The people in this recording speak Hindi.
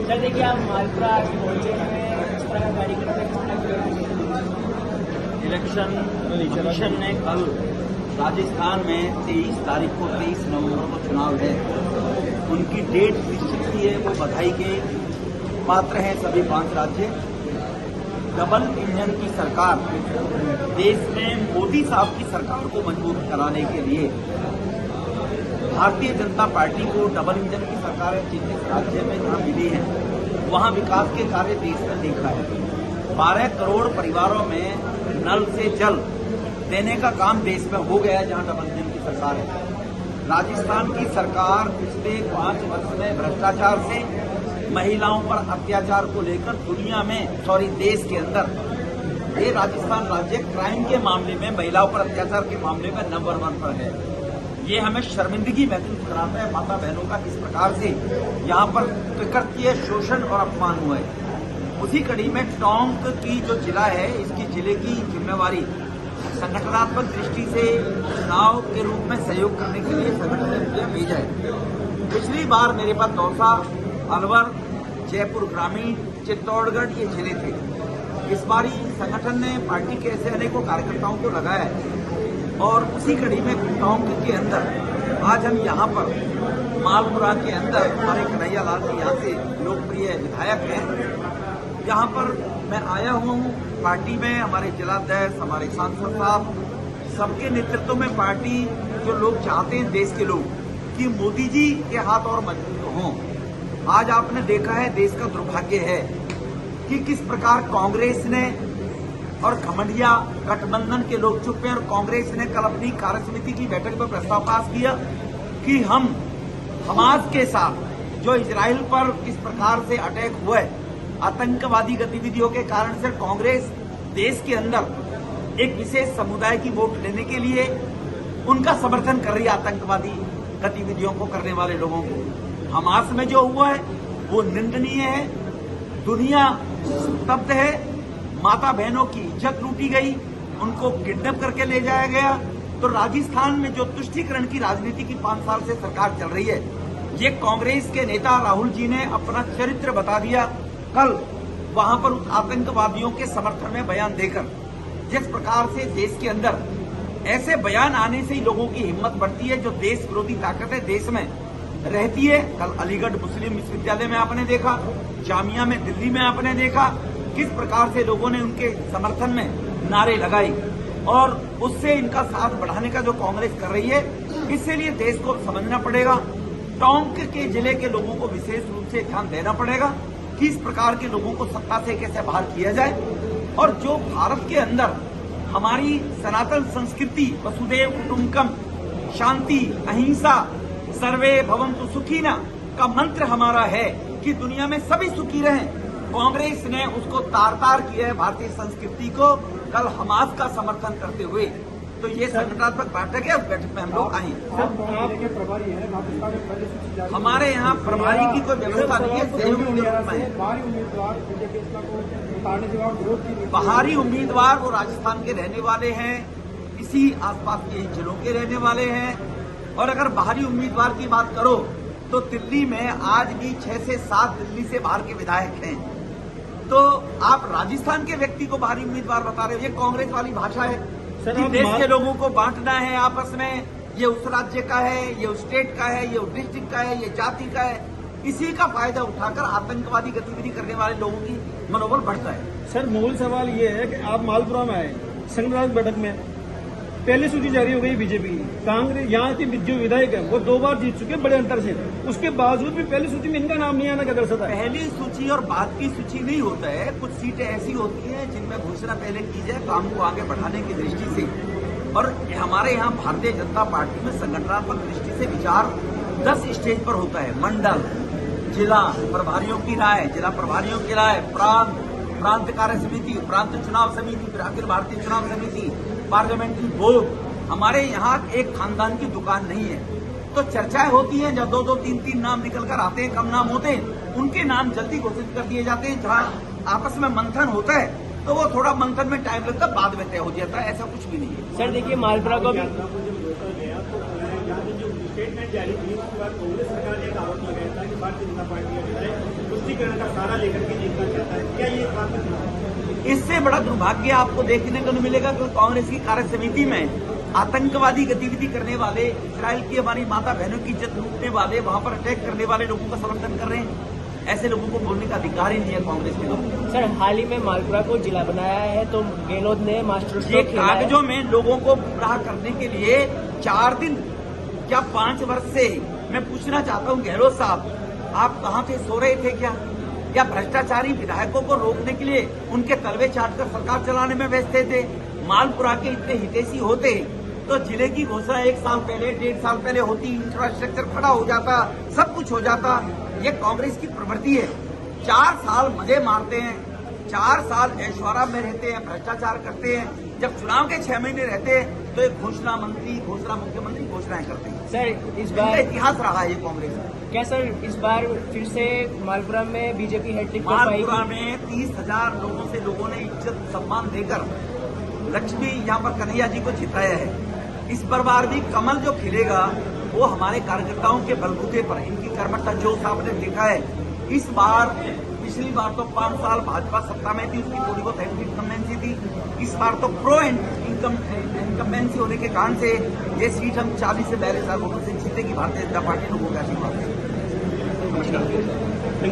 सर देखिए, आप मालपुरा मोहल्ले में इस तरह का कार्यक्रम इलेक्शन कमीशन ने कल राजस्थान में 23 तारीख को 23 नवंबर को चुनाव है, उनकी डेट निश्चित की है। वो बधाई के पात्र हैं सभी 5 राज्य। डबल इंजन की सरकार देश में मोदी साहब की सरकार को मजबूत कराने के लिए भारतीय जनता पार्टी को डबल इंजन की सरकार है। जिस राज्य में जहां मिली है वहां विकास के कार्य देश में देखा है। 12 करोड़ परिवारों में नल से जल देने का काम देश में हो गया है जहां डबल इंजन की सरकार है। राजस्थान की सरकार पिछले 5 वर्ष में भ्रष्टाचार से, महिलाओं पर अत्याचार को लेकर दुनिया में देश के अंदर ये राजस्थान राज्य क्राइम के मामले में, महिलाओं पर अत्याचार के मामले में नंबर 1 पर है। ये हमें शर्मिंदगी महसूस कराता है माता बहनों का किस प्रकार से यहाँ पर कृत्य, शोषण और अपमान हुआ है। उसी कड़ी में टोंक की जो जिला है, इसकी जिले की जिम्मेवारी संगठनात्मक दृष्टि से चुनाव के रूप में सहयोग करने के लिए संगठन ने मुझे भेजा है। पिछली बार मेरे पास दौसा, अलवर, जयपुर ग्रामीण, चित्तौड़गढ़ ये जिले थे। इस बार संगठन ने पार्टी के ऐसे अनेकों कार्यकर्ताओं को लगाया है और उसी कड़ी में टोंक के अंदर आज हम यहाँ पर मालपुरा के अंदर हमारे कन्हैया लाल जी यहाँ से लोकप्रिय विधायक हैं। यहाँ पर मैं आया हुआ हूँ पार्टी में। हमारे जिलाध्यक्ष, हमारे सांसद साहब, सबके नेतृत्व में पार्टी जो लोग चाहते हैं, देश के लोग, कि मोदी जी के हाथ और मजबूत हों। आज आपने देखा है, देश का दुर्भाग्य है कि किस प्रकार कांग्रेस ने और घमंडिया गठबंधन के लोग चुप हैं। और कांग्रेस ने कल अपनी कार्य समिति की बैठक में प्रस्ताव पास किया कि हम हमास के साथ जो इजराइल पर इस प्रकार से अटैक हुआ है, आतंकवादी गतिविधियों के कारण से कांग्रेस देश के अंदर एक विशेष समुदाय की वोट लेने के लिए उनका समर्थन कर रही है, आतंकवादी गतिविधियों को करने वाले लोगों को। हमास में जो हुआ है वो निंदनीय है। दुनिया स्तब्ध है। माता बहनों की इज्जत लूटी गई, उनको किडनैप करके ले जाया गया। तो राजस्थान में जो तुष्टीकरण की राजनीति की 5 साल से सरकार चल रही है, ये कांग्रेस के नेता राहुल जी ने अपना चरित्र बता दिया कल वहां पर आतंकवादियों के समर्थन में बयान देकर। जिस प्रकार से देश के अंदर ऐसे बयान आने से ही लोगों की हिम्मत बढ़ती है। जो देश विरोधी ताकतें देश में रहती है, कल अलीगढ़ मुस्लिम विश्वविद्यालय में आपने देखा, जामिया में दिल्ली में आपने देखा किस प्रकार से लोगों ने उनके समर्थन में नारे लगाए और उससे इनका साथ बढ़ाने का जो कांग्रेस कर रही है, इससे लिए देश को समझना पड़ेगा। टोंक के जिले के लोगों को विशेष रूप से ध्यान देना पड़ेगा कि इस प्रकार के लोगों को सत्ता से कैसे बाहर किया जाए। और जो भारत के अंदर हमारी सनातन संस्कृति वसुधैव कुटुंबकम, शांति, अहिंसा, सर्वे भवन्तु सुखिनः का मंत्र हमारा है कि दुनिया में सभी सुखी रहें, कांग्रेस ने उसको तार-तार किया है भारतीय संस्कृति को कल हमास का समर्थन करते हुए। तो ये संगठनात्मक बैठक है, उस बैठक में हम लोग आए। हमारे यहाँ प्रभारी की कोई व्यवस्था नहीं है, सहयोग के रूप में है। बाहरी उम्मीदवार वो राजस्थान के रहने वाले हैं, इसी आसपास के जिलों के रहने वाले हैं। और अगर बाहरी उम्मीदवार की बात करो तो दिल्ली में आज भी 6 से 7 दिल्ली से बाहर के विधायक हैं। तो आप राजस्थान के व्यक्ति को बाहरी उम्मीदवार बता रहे हो, ये कांग्रेस वाली भाषा है कि देश के लोगों को बांटना है आपस में। ये उस राज्य का है, ये उस स्टेट का है, ये उस डिस्ट्रिक्ट का है, ये जाति का है। इसी का फायदा उठाकर आतंकवादी गतिविधि करने वाले लोगों की मनोबल बढ़ता है। सर, मूल सवाल ये है कि आप मालपुरा में आए, संगठन बैठक में पहली सूची जारी हो गई बीजेपी, कांग्रेस यहाँ की जो विधायक है वो 2 बार जीत चुके बड़े अंतर से, उसके बावजूद भी पहली सूची में इनका नाम नहीं आना क्या दर्शाता है? पहली सूची और बाद की सूची नहीं होता है। कुछ सीटें ऐसी होती हैं जिनमें घोषणा पहले की जाए काम को आगे बढ़ाने की दृष्टि से। और हमारे यहाँ भारतीय जनता पार्टी में संगठनात्मक दृष्टि से विचार 10 स्टेज पर होता है। मंडल, जिला प्रभारियों की राय, जिला प्रभारियों की राय, प्रांत कार्य समिति, प्रांत चुनाव समिति, फिर अखिल भारतीय चुनाव समिति, पार्लियामेंट्री बोर्ड। हमारे यहाँ एक खानदान की दुकान नहीं है। तो चर्चाएं होती हैं, जब 2-2, 3-3 नाम निकल कर आते हैं, कम नाम होते हैं, उनके नाम जल्दी घोषित कर दिए जाते हैं। जहाँ आपस में मंथन होता है तो वो थोड़ा मंथन में टाइम लगता है, बाद में तय हो जाता है। ऐसा कुछ भी नहीं है। सर देखिए, मालपुरा को भी स्टेटमेंट जारी की, उसके बाद कांग्रेस सरकार ने एक आरोप लगाया था कि भारतीय जनता पार्टी का विधायक कुश्ती विकेंद्रीकरण का सहारा लेकर के जीतना चाहता है, क्या ये बात है? इससे बड़ा दुर्भाग्य आपको देखने को नहीं मिलेगा कि कांग्रेस की कार्य समिति में आतंकवादी गतिविधि करने वाले, इस्राइल की हमारी माता बहनों की इज्जत लूटने वाले, वहां पर अटैक करने वाले लोगों का समर्थन कर रहे हैं। ऐसे लोगों को बोलने का अधिकार ही नहीं है कांग्रेस के लोग। सर, हाल ही में मालपुरा को जिला बनाया है तो गहलोत ने मास्टर ये स्ट्रोक खेला है। कागजों में लोगों को गुमराह करने के लिए 4 दिन क्या 5 वर्ष से मैं पूछना चाहता हूं गहलोत साहब, आप कहां थे, सो रहे थे क्या? या भ्रष्टाचारी विधायकों को रोकने के लिए उनके तलवे चाटकर सरकार चलाने में व्यस्त थे? मालपुरा के इतने हितैषी होते तो जिले की घोषणा 1 साल पहले, 1.5 साल पहले होती, इंफ्रास्ट्रक्चर खड़ा हो जाता, सब कुछ हो जाता। ये कांग्रेस की प्रवृत्ति है। 4 साल मजे मारते हैं, 4 साल ऐश्वर्या में रहते हैं, भ्रष्टाचार करते हैं। जब चुनाव के 6 महीने रहते हैं तो एक घोषणा मंत्री, घोषणा मुख्यमंत्री घोषणाएं करते हैं। सर, इस इनका बार इतिहास रहा है ये कांग्रेस का। क्या सर इस बार फिर से मालपुरा में बीजेपी हैट्रिक कर पाएगी? मालपुरा में 30,000 लोगों ने इज्जत सम्मान देकर लक्ष्मी यहाँ पर कन्हैया जी को जिताया है। इस बार भी कमल जो खिलेगा वो हमारे कार्यकर्ताओं के बलबूते पर, इनकी कर्मठता जो आपने देखा है। इस बार, पिछली बार तो 5 साल भाजपा सत्ता में थी, उसकी थोड़ी बहुत एंटी इनकम्बेंसी थी। इस बार तो प्रो इनकम्बेंसी होने के कारण से ये सीट हम 40 से 42,000 वोटों से जीतेगी भारतीय जनता पार्टी, लोगों का आशीर्वाद है। नमस्कार।